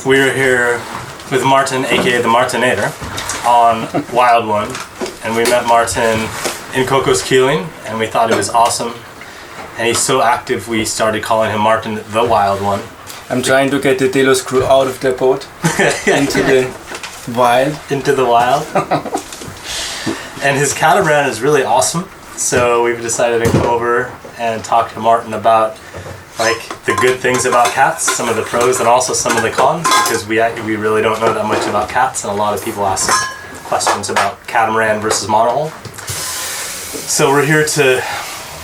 we're here with Martin, aka the Martinator, on Wild One, and we met Martin in Cocos Keeling, and we thought it was awesome. And he's so active, we started calling him Martin the Wild One. I'm trying to get the Delos crew out of their boat into the wild. Into the wild. And his catamaran is really awesome, so we've decided to come over and talk to Martin about like the good things about cats, some of the pros, and also some of the cons, because we really don't know that much about cats, and a lot of people ask questions about catamaran versus monohull. So we're here to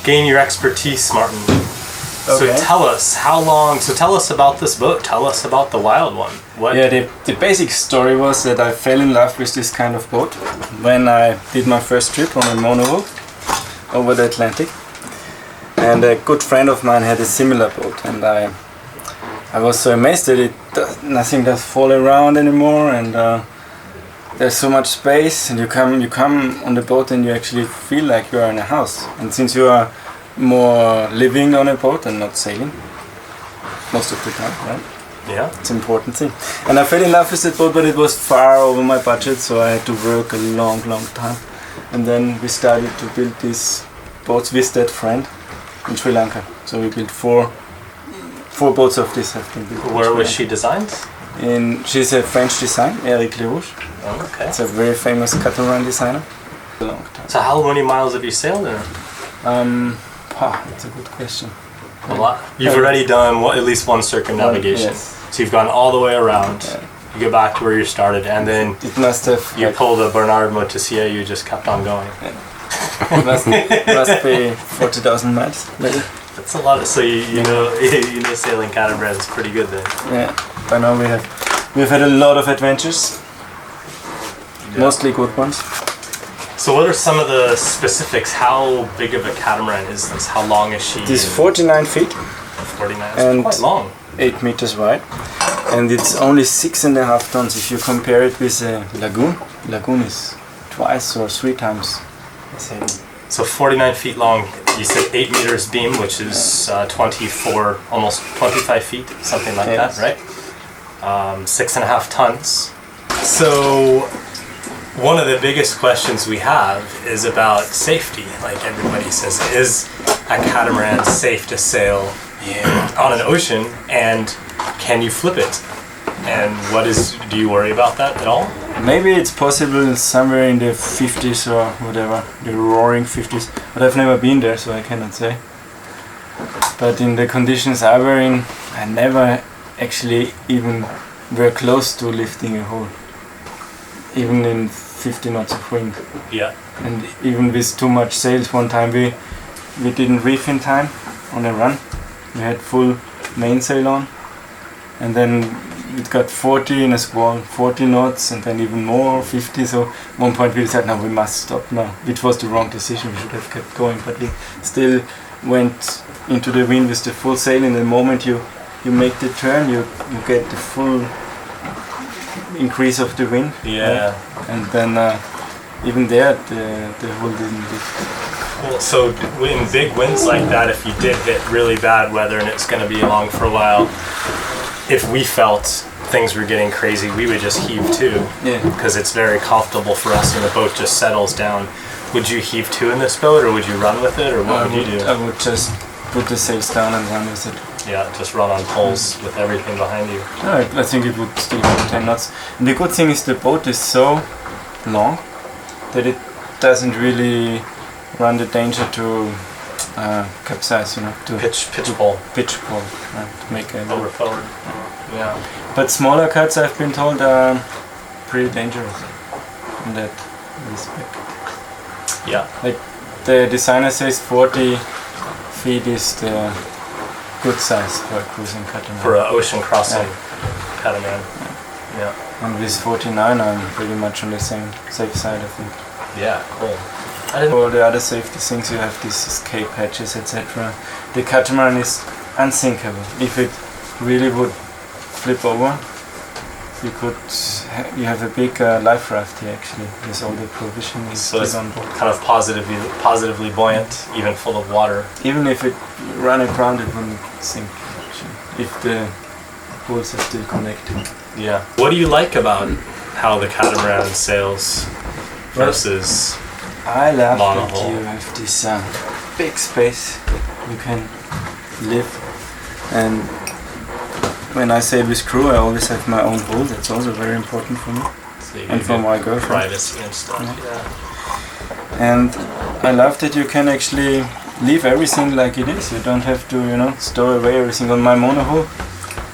gain your expertise, Martin. Okay. So tell us tell us about this boat. Tell us about the Wild One. What? Yeah, the basic story was that I fell in love with this kind of boat when I did my first trip on a monohull over the Atlantic. And a good friend of mine had a similar boat, and I was so amazed that nothing does fall around anymore, and there's so much space, and you come on the boat and you actually feel like you are in a house. And since you are more living on a boat and not sailing most of the time, right? Yeah. It's an important thing. And I fell in love with that boat, but it was far over my budget, so I had to work a long time. And then we started to build these boats with that friend in Sri Lanka. So we built four boats of this have been built. Where was she designed? She's a French design, Eric Lerouge. Oh, okay. It's a very famous catamaran designer. A long time. So how many miles have you sailed in? That's a good question. A lot. You've already done at least one circumnavigation. Yes. So you've gone all the way around. Yeah. You go back to where you started, and then It must have. you pulled a Bernard Montessier. You just kept on going. It must be 40,000 miles. Maybe. That's a lot. So you know sailing catamaran is pretty good then. Yeah. By now we've had a lot of adventures. Yeah. Mostly good ones. So what are some of the specifics? How big of a catamaran is this? How long is she? It is 49 feet, 49. and It's quite long. 8 meters wide, and it's only 6.5 tons. If you compare it with a lagoon, lagoon is twice or 3 times the same. So 49 feet long. You said 8 meters beam, which is 24, almost 25 feet, something like Yes. that, right? 6.5 tons. So one of the biggest questions we have is about safety. Like everybody says, is a catamaran safe to sail on an ocean, and can you flip it? And do you worry about that at all? Maybe it's possible somewhere in the 50s or whatever, the roaring 50s, but I've never been there, so I cannot say. But in the conditions I were in, I never actually even were close to lifting a hull, even in 50 knots of wind. Yeah. And even with too much sails, one time we didn't reef in time on a run. We had full mainsail on, and then it got 40 in a squall, 40 knots, and then even more, 50. So at one point we decided, no, we must stop now. Which was the wrong decision. We should have kept going, but we still went into the wind with the full sail. And the moment you make the turn, you get the full increase of the wind. Yeah. Right? And then even there, the hull didn't lift. Well, so in big winds like that, if you did hit really bad weather and it's going to be along for a while, if we felt things were getting crazy, we would just heave to. Yeah. Because it's very comfortable for us and the boat just settles down. Would you heave to in this boat, or would you run with it, or what would you do? I would just put the sails down and run with it. Yeah, just run on poles with everything behind you. I think it would still go 10 knots. And the good thing is the boat is so long that it doesn't really run the danger to capsize, to Pitch pole. pitch pole, to make a Over forward. Yeah. But smaller cuts, I've been told, are pretty dangerous in that respect. Yeah. Like the designer says 40 feet is the good size for a cruising catamaran. For an ocean crossing catamaran. Yeah. And with 49 I'm pretty much on the same safe side, I think. Yeah, cool. For the other safety things you have these escape hatches, etc. The catamaran is unsinkable. If it really would flip over, you have a big life raft here actually, with all the provisions. So it's on board. Kind of positively buoyant, even full of water. Even if it ran aground, it wouldn't sink actually, if the poles are still connected. Yeah. What do you like about how the Catamaran sails versus I love that monohull? you have this big space you can live, and when I sail with crew I always have my own boat. That's also very important for me. So you And get for my girlfriend. privacy and stuff. Yeah. And I love that you can actually leave everything like it is. You don't have to, store away everything. On my monohull,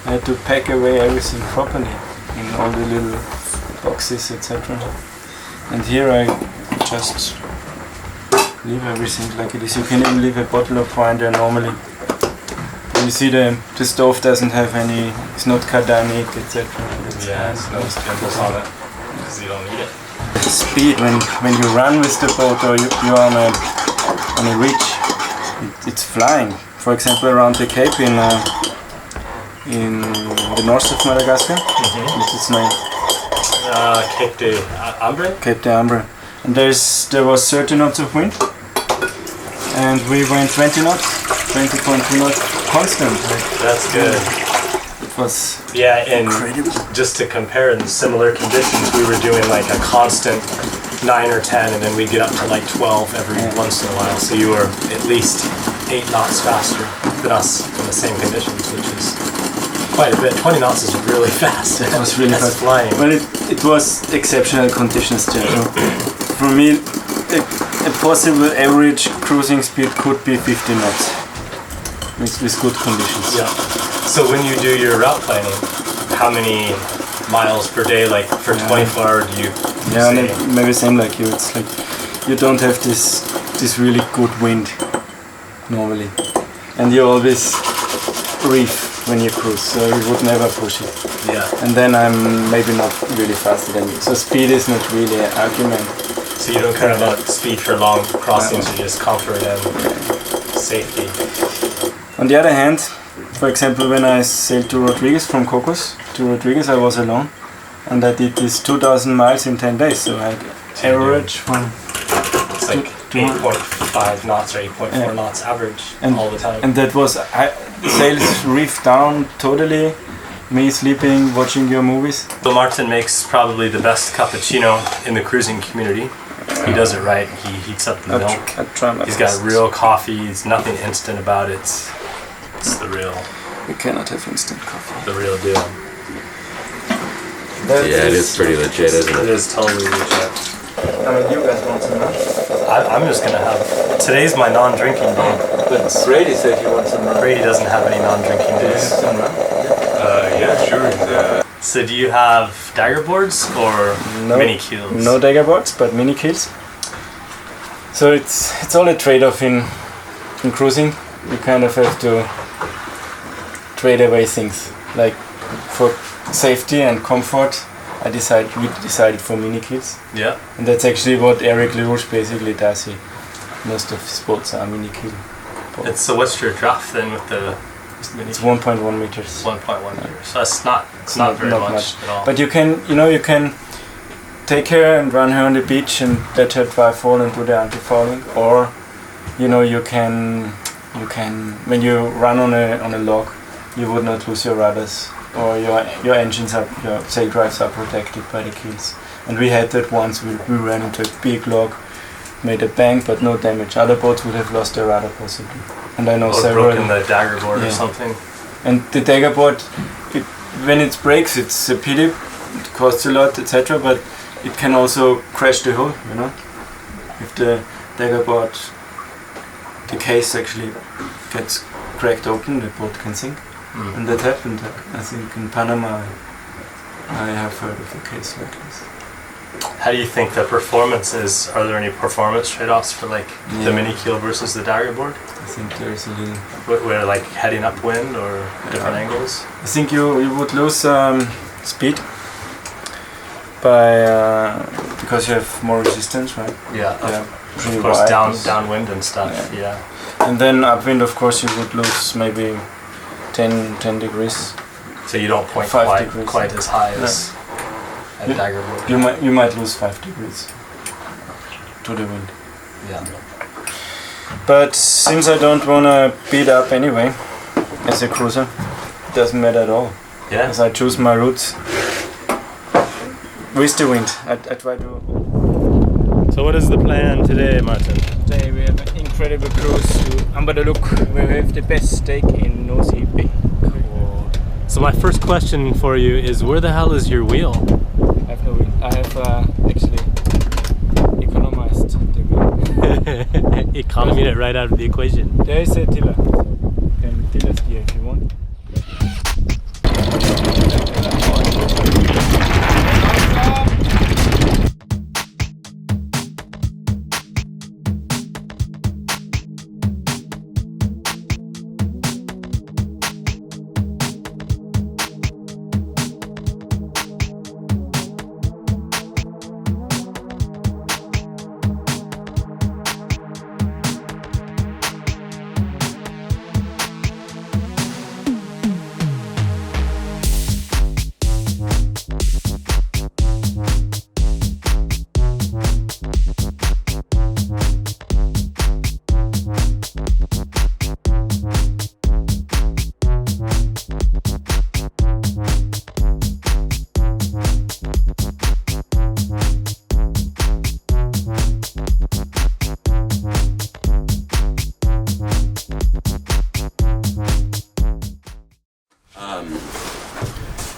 I had to pack away everything properly in all the little boxes, etc. And here I just leave everything like it is. You can even leave a bottle of wine there normally. You see the stove doesn't have any, it's not cardamic, etc. Yeah, it's no chemicals on it because you don't need it. Speed when you run with the boat or you're on a reach, it's flying. For example, around the Cape in the north of Madagascar, which is named Cape de Ambre? Cape de Ambre, and there was 30 knots of wind, and we went 20 knots, 20.2 knots constant. That's good. It was Yeah, and incredible. just to compare, in similar conditions, we were doing like a constant 9 or 10, and then we'd get up to like 12 every once in a while. So you were at least 8 knots faster than us in the same conditions, which is quite a bit. 20 knots is really fast. It was really That's fast. flying. Well, it was exceptional conditions there. So for me, a possible average cruising speed could be 50 knots with good conditions. Yeah. So when you do your route planning, how many miles per day, like for 24 hours, do you Yeah, say? maybe same like you. It's like you don't have this really good wind normally, and you always reef when you cruise, so you would never push it. Yeah. And then I'm maybe not really faster than you. So speed is not really an argument. So you don't care about speed for long crossings, you just comfort and safety. On the other hand, for example, when I sailed to Rodriguez from Cocos to Rodriguez, I was alone, and I did this 2,000 miles in 10 days. So I average from It's like 8.5 knots or 8.4 knots average all the time. And that was sails reef down totally. Me sleeping, watching your movies. So Martin makes probably the best cappuccino in the cruising community. He does it right. He heats up the milk. I try my He's best. got real coffee. There's nothing instant about it. It's the real instant coffee. the real deal. Yeah, it is pretty legit, isn't It it? is totally legit. I mean, you guys want some lunch? I'm just gonna have. Today's my non-drinking day. But Brady said he wants some lunch. Brady doesn't have any non-drinking days. Some lunch? Yeah, sure. So do you have dagger boards or mini keels? No dagger boards, but mini keels. So it's all a trade-off in cruising. You kind of have to trade away things. Like for safety and comfort, we decided for mini keels. Yeah. And that's actually what Eric LaRouche basically does. Most of his boats are mini keel boats. So what's your draft then with the mini? It's 1.1 meters. 1.1 meters. So that's not very much at all. But you can take her and run her on the beach and let her dry fall and do the anti-fouling, or you can when you run on a log, you would not lose your rudders, or your engines your sail drives are protected by the keels. And we had that once. We ran into a big log, made a bang but no damage. Other boats would have lost their rudder possibly. And I know or several. broken the dagger board or something. And the dagger board, when it breaks, it's a pity. It costs a lot, etc. But it can also crash the hull. If the dagger board, the case actually gets cracked open, the boat can sink. And that happened. I think in Panama, I have heard of a case like this. How do you think the performance is? Are there any performance trade-offs for like the mini keel versus the dagger board? I think there's a little. Where like heading upwind or different angles? I think you would lose speed by because you have more resistance, right? Yeah. Pretty Of course, wide. downwind and stuff. Yeah. And then upwind, of course, you would lose maybe 10 degrees. So you don't point 5 degrees. quite as high as a dagger board. You might lose 5 degrees to the wind. Yeah. But since I don't wanna beat up anyway, as a cruiser, it doesn't matter at all. Yeah. As I choose my routes with the wind. I try to. So what is the plan today, Martin? Today we have an incredible cruise to Amberlook, where we have the best steak in Nosy Bay. Cool. So my first question for you is, where the hell is your wheel? I have no wheel. I have actually economized the wheel. Economize it right out of the equation. There is a tiller. You can tiller steer if you want.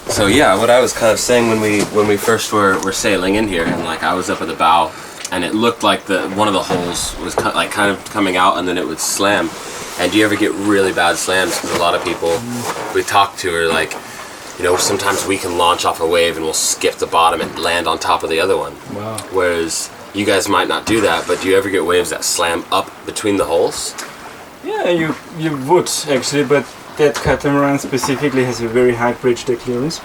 So yeah, what I was kind of saying when we first were sailing in here, and like I was up at the bow, and it looked like one of the holes was kind of coming out, and then it would slam. And do you ever get really bad slams? Because a lot of people we talk to are like, you know, sometimes we can launch off a wave and we'll skip the bottom and land on top of the other one. Wow. Whereas you guys might not do that, but do you ever get waves that slam up between the holes? Yeah, you would actually, but that catamaran specifically has a very high bridge deck clearance.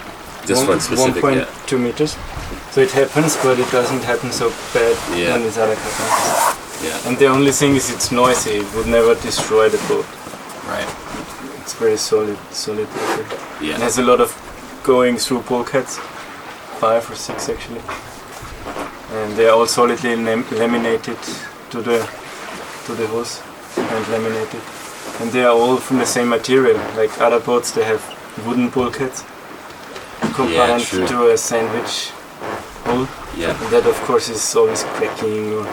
This one specific, 1.2 meters. So it happens, but it doesn't happen so bad Yeah. on these other catamarans. Yeah. And the only thing is it's noisy. It would never destroy the boat. Right. It's very solid paper. Yeah. It has a lot of going through bulkheads, 5 or 6 actually. And they are all solidly laminated to the hose and laminated. And they are all from the same material. Like other boats, they have wooden bulkheads compound true. to a sandwich hole. Yeah. And that of course is always cracking or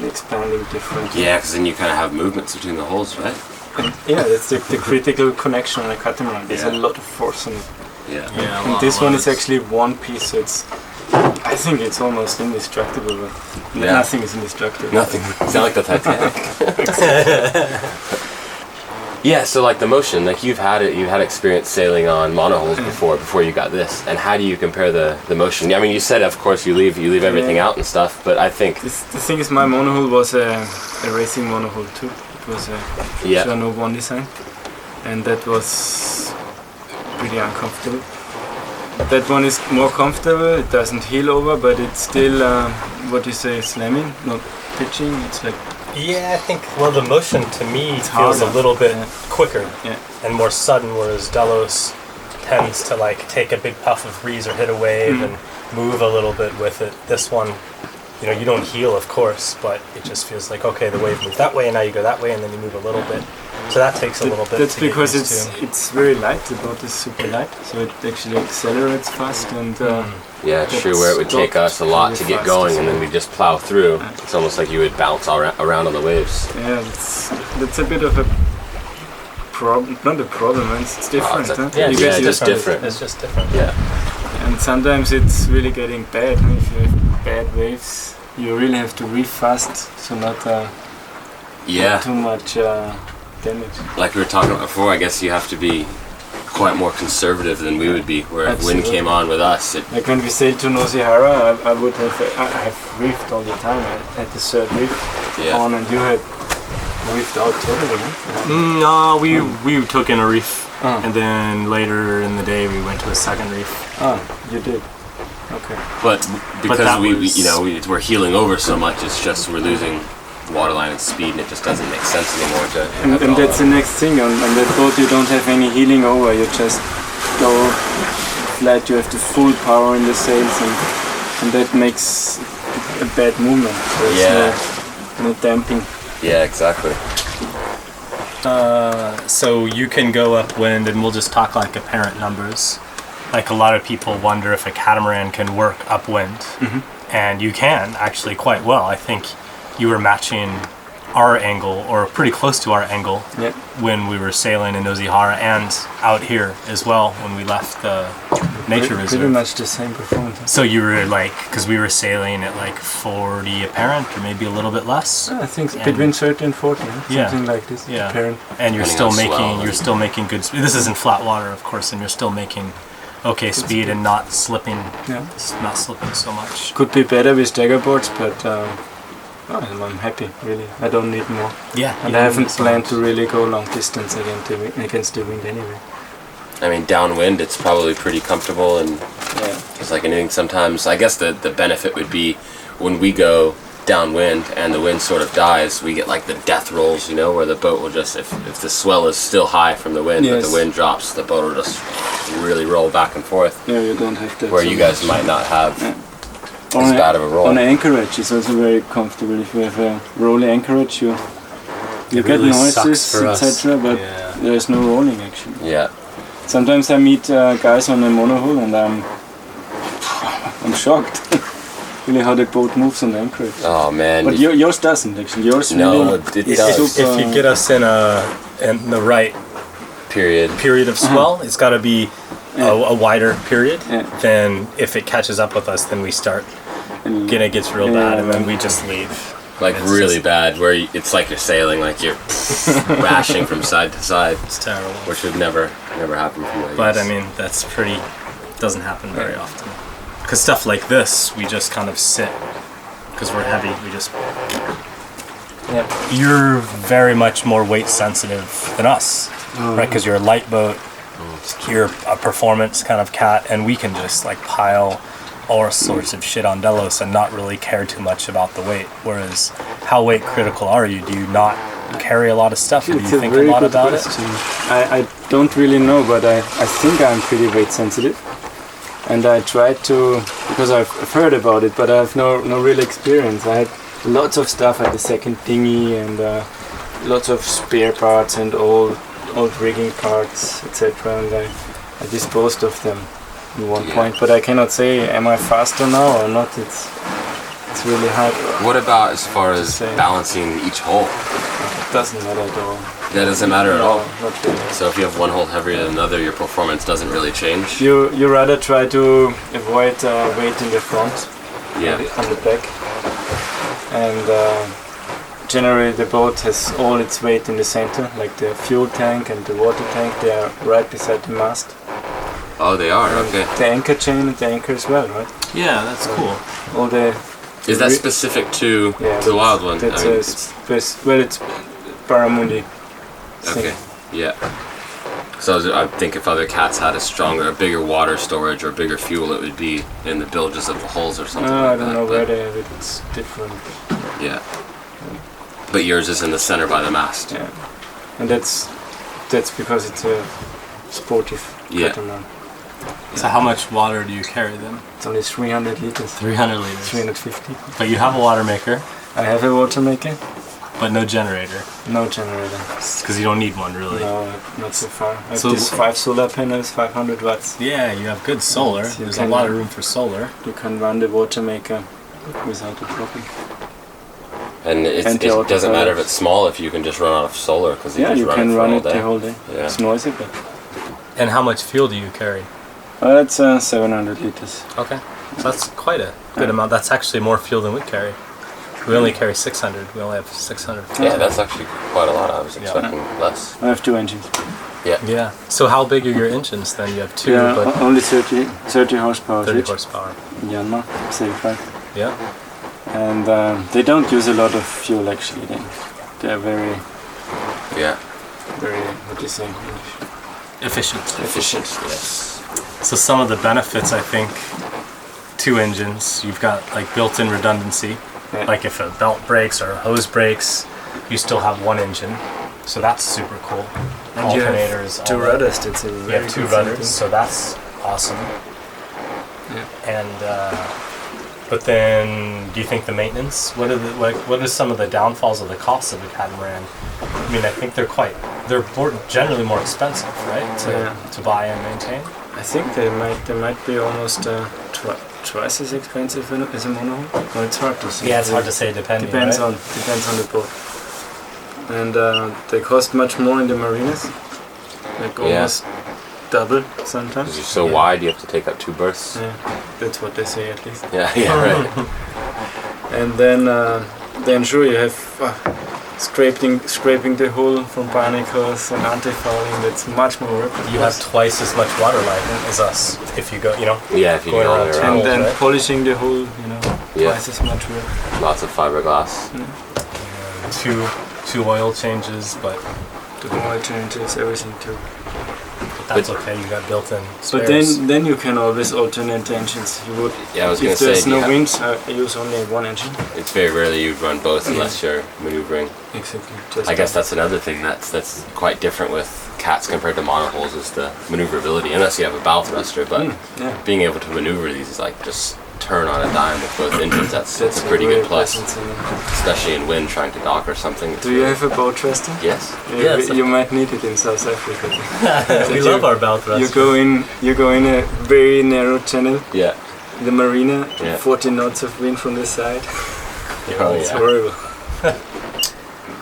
expanding differently. Yeah, because then you kind of have movements between the holes, right? And yeah, that's the critical connection on a catamaran. There's a Yeah. lot of force on it. Yeah. Yeah. And this one is actually one piece, so it's. I think it's almost indestructible. But Yeah. nothing is indestructible. Nothing. It's not like the Titanic. Yeah, so like the motion, like you've had experience sailing on monohulls before you got this, and how do you compare the motion? I mean, you said of course you leave everything out and stuff, but I think The thing is, my monohull was a racing monohull too. It was a Yeah. Journal 1 design, and that was pretty uncomfortable. That one is more comfortable. It doesn't heel over, but it's still what you say, slamming, not pitching. It's like Yeah, I think, well, the motion to me feels harder. a little bit Yeah. quicker Yeah. and more sudden, whereas Delos tends to like take a big puff of breeze or hit a wave and move a little bit with it. This one, you know, you don't heel, of course, but it just feels like, okay, the wave moved that way and now you go that way and then you move a little bit. So that takes a little bit That's to get because used to. it's very light. The boat is super light, so it actually accelerates fast and. yeah, it's true where it would take us a lot to get going, and then we just plow through. It's almost like you would bounce around on the waves. Yeah, that's a bit of a problem. Not a problem, it's different. it's a- Huh? Yeah, You it's get just used- different. It's just different. Yeah. And sometimes it's really getting bad. If you have bad waves, you really have to reef fast, so not Yeah. too much damage. Like we were talking about before, I guess you have to be quite more conservative than we would be. Where if wind Absolutely. came on with us, it Like when we sailed to Nosihara, I would have reefed all the time. I had the third reef Yeah. on, and you had reefed out totally. Huh? No, we took in a reef, Oh. and then later in the day we went to a second reef. Oh, you did. Okay. but because that we was- you know we're heeling over so much, it's just we're losing waterline and speed, and it just doesn't make sense anymore to. And, have it and all that's the up. next thing. On that boat, you don't have any heeling over. You just go flat. You have the full power in the sails, and that makes a bad movement. So it's Yeah. no damping. Yeah, exactly. So you can go upwind, and we'll just talk like apparent numbers. like a lot of people wonder if a catamaran can work upwind, and you can actually quite well. I think you were matching our angle, or pretty close to our angle, when we were sailing in Nosihara and out here as well when we left the nature reserve. Pretty much the same performance. So you were like, because we were sailing at like 40 apparent, or maybe a little bit less. I think between 30 and 40, something like this. Yeah, apparent. and you're Depending still on swell. you're still making good. This is in flat water, of course, and you're still making okay speed and not slipping. Yeah. Not slipping so much. Could be better with stagger boards, but I'm happy, really. I don't need more. Yeah. And I haven't planned to really go long distance against the wind anyway. I mean, downwind, it's probably pretty comfortable, and it's like anything. Sometimes, I guess the benefit would be when we go downwind and the wind sort of dies, we get like the death rolls, you know, where the boat will just, if the swell is still high from the wind, but the wind drops, the boat will just really roll back and forth. Yeah, you don't have that. Where you guys might not have as bad of a roll. On anchorage, it's also very comfortable. If you have a rolling anchorage, you get really noises, for us. etc., but Yeah. there's no rolling actually. Yeah. Sometimes I meet guys on a monohull and I'm shocked. Really how the boat moves on the anchorage. Oh man. But yours doesn't actually. Yours No, really it is does. super. If you get us in the right period of swell, it's got to be a wider period. Yeah. Then if it catches up with us, then we start. It gets real bad, and then we just leave. Like It's really just- bad, where it's like you're sailing, like you're rashing from side to side, It's terrible. which would never happen from like But this. I mean, that's doesn't happen very often. Because stuff like this, we just kind of sit. Because we're heavy, we just. You're very much more weight sensitive than us, right? Because you're a light boat, you're a performance kind of cat, and we can just like pile all sorts of shit on Delos and not really care too much about the weight. Whereas, how weight critical are you? Do you not carry a lot of stuff? Or do you It's a think a very lot good about question. I don't really know, but I think I'm pretty weight sensitive. And I try to, because I've heard about it, but I have no real experience. I had lots of stuff at the second dinghy and lots of spare parts and old rigging parts, etc. And I disposed of them at one point. But I cannot say, am I faster now or not? It's really hard. What about as far as say. balancing each hole? It doesn't matter at all. That doesn't matter at all. Not really. So if you have one hole heavier than another, your performance doesn't really change. You rather try to avoid weight in the front, Yeah. on the back, and generally the boat has all its weight in the center, like the fuel tank and the water tank. They are right beside the mast. Oh, they are. And Okay. the anchor chain and the anchor as well, right? Yeah, that's cool. All the Is that specific to the wild one? That's I mean, it's Barramundi. okay. Yeah. So I think if other cats had a bigger water storage or bigger fuel, it would be in the bilges of the holes or something like I that. don't know but- where they have it. It's different. Yeah. But yours is in the center by the mast. Yeah, and that's because it's a sportive catamaran. So how much water do you carry then? It's only 300 liters. 300 liters. 350. But you have a water maker, I have a water maker, but no generator. no generator. Because you don't need one really. No, not so far. I have So- these 5 solar panels, 500 watts. Yeah, you have good solar. You There's a can- lot of room for solar. You can run the water maker without a problem. And it And the doesn't matter if autopilot. it's small if you can just run out of solar because you Yeah, just you run can it for run all it day. the whole day. Yeah. It's noisy, but And how much fuel do you carry? that's 700 liters. Okay. So that's quite a good amount. That's actually more fuel than we carry. We only carry 600. We only have 600 fuel. Yeah, that's actually quite a lot. I was Yeah. expecting less. I have 2 engines. Yeah. So how big are your engines then? You have two, Yeah, but only 30 horsepower 30 each. horsepower. Yanmar, 75. Yeah. And they don't use a lot of fuel actually. They're very, Yeah. what do you say in English? Efficient. Efficient. Yes. So some of the benefits, I think, 2 engines, you've got like built-in redundancy. Yeah. Like if a belt breaks or a hose breaks, you still have 1 engine. So that's super cool. And you have Alternators. 2 all that. rudders. That's a You very have 2 good rudders, thing. so that's awesome. Yeah. And but then, do you think the maintenance? What are some of the downfalls of the cost of a catamaran? I mean, I think they're generally more expensive, right? To buy and maintain. I think they might be almost twice as expensive as a monohull. Well, it's hard to say. Yeah, it's hard to say. Depends Depends right? on the boat. And they cost much more in the marinas, like almost double sometimes. Because you're so wide, you have to take up 2 berths. Yeah, that's what they say at least. Yeah, right. And then sure you have scraping the hull from barnacles and anti-fouling. That's much more work. You have twice as much water life as us if you go, you know. Yeah, if you Going go all around the way town. around. And then right? polishing the hull, you know, Yeah. twice as much work. Lots of fiberglass. 2 oil changes, but The oil changes, everything too. that's okay. You got built-in But spares. then you can always alternate engines. You would, Yeah, I was gonna if say, there's do you no have- wind, I use only one engine. It's very rare that you'd run both unless you're maneuvering. Exactly. I guess that's another thing that's quite different with cats compared to monohulls is the maneuverability. Unless you have a bow thruster, but yeah. being able to maneuver these is like just turn on a dime with both engines. That's a a pretty very good plus, pleasant thing. especially in wind trying to dock or something. It's Do you really- have a bow thruster? Yes. Yeah, it's You might need it in South Africa. we you- love our bow thruster. You go in a very narrow channel, Yeah. the marina, Yeah. 40 knots of wind from the side. Oh It's yeah. horrible.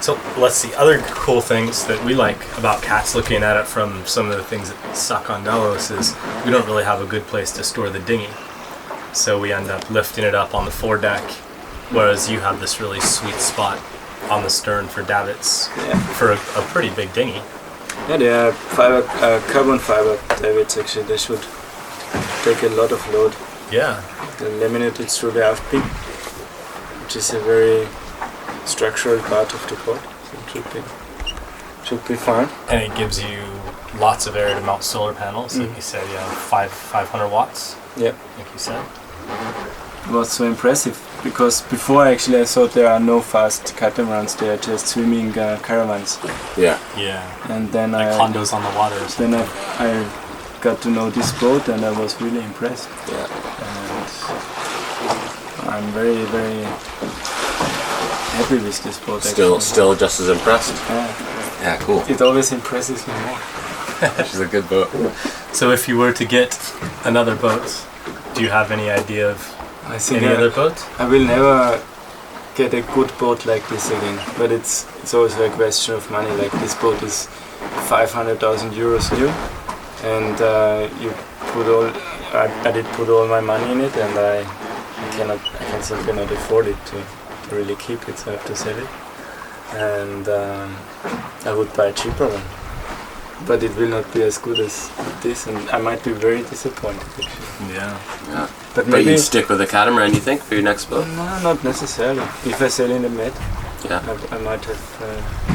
So let's see, other cool things that we like about cats, looking at it from some of the things that suck on Delos, is we don't really have a good place to store the dinghy. So we end up lifting it up on the foredeck, whereas you have this really sweet spot on the stern for davits Yeah. for a pretty big dinghy. Yeah, they are carbon fiber davits actually. They should take a lot of load. Yeah. They're laminated through the aft beam, which is a very structural part of the boat. So it should be fine. And it gives you lots of area to mount solar panels. Like you said, you have 500 watts, Yeah. like you said. It was so impressive because before actually I thought there are no fast catamarans, they are just swimming caravans. Yeah. Yeah. And then Like condos on the water or something. then I got to know this boat and I was really impressed. Yeah. And I'm very, very happy with this boat. Still just as impressed. Yeah. Yeah, cool. It always impresses me more. She's a good boat. So if you were to get another boat, do you have any idea of I think any other boat? I will never get a good boat like this again. But it's also a question of money. Like this boat is 500,000 euros new, and you put all. I did put all my money in it, and I can simply not afford it to really keep it. So I have to sell it, and I would buy a cheaper one. But it will not be as good as this, and I might be very disappointed actually. Yeah. Yeah. But But maybe you'd stick with a catamaran, you think, for your next boat? no, not necessarily. If I sell in the Med, Yeah. I might have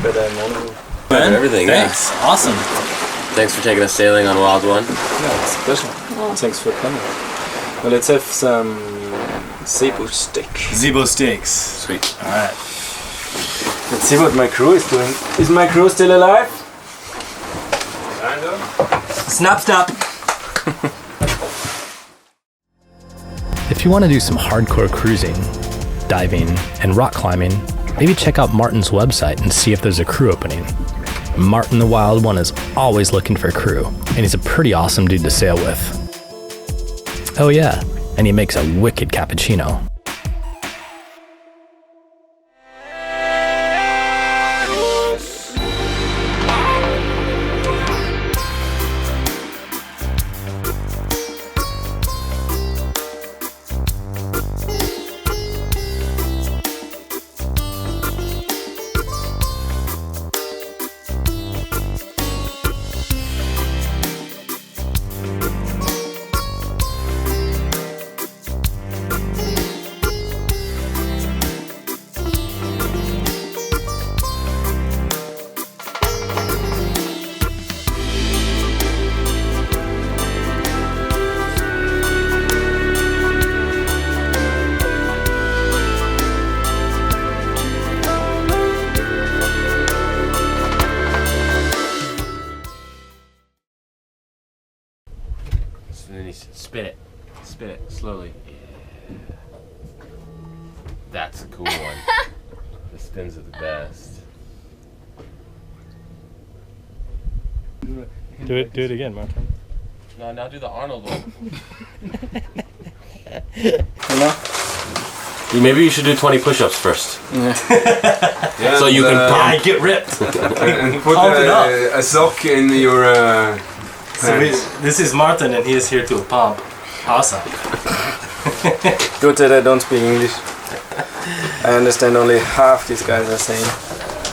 better monohull. Everything, yeah. Thanks. Awesome. Thanks for taking us sailing on Wild One. Yeah, it's a pleasure. Thanks for coming. Well, let's have some Cebu steak. Zebo steaks. Sweet. All right. Let's see what my crew is doing. Is my crew still alive? Snap, snap. If you want to do some hardcore cruising, diving, and rock climbing, maybe check out Martin's website and see if there's a crew opening. Martin the Wild One is always looking for crew, and he's a pretty awesome dude to sail with. Oh yeah, and he makes a wicked cappuccino. And then you spin it. Spin it slowly. Yeah. That's a cool one. The spins are the best. Do it again, Martin. No, now do the Arnold one. You know? Maybe you should do 20 push-ups first. Yeah, So you can Yeah, get ripped. and put Pump it up. a sock in your So this is Martin, and he is here to pump. Awesome. Good that I don't speak English. I understand only half these guys are saying.